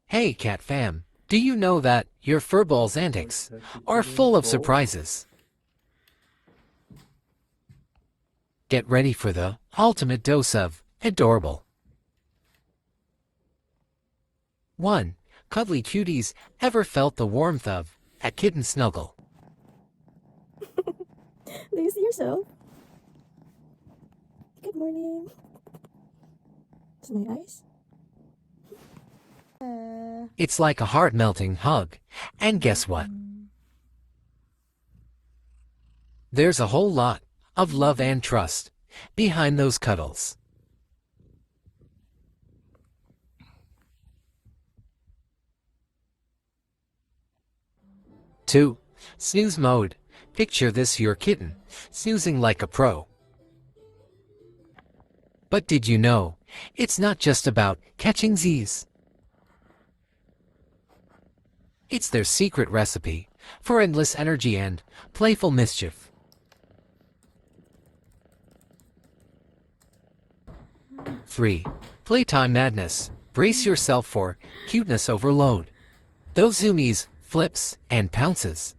Hey cat fam, do you know that your furball's antics are full of surprises? Get ready for the ultimate dose of adorable. 1. Cuddly cuties, ever felt the warmth of a kitten snuggle? Do you see yourself? Good morning. It's my eyes. It's like a heart-melting hug. And guess what? There's a whole lot of love and trust behind those cuddles. 2. Snooze mode. Picture this: your kitten, snoozing like a pro. But did you know, it's not just about catching Z's. It's their secret recipe for endless energy and playful mischief. 3. Playtime madness. Brace yourself for cuteness overload. Those zoomies, flips, and pounces.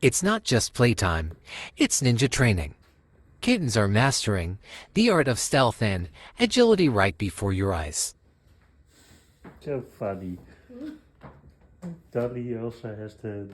It's not just playtime, it's ninja training. Kittens are mastering the art of stealth and agility right before your eyes. So funny. Dolly also has the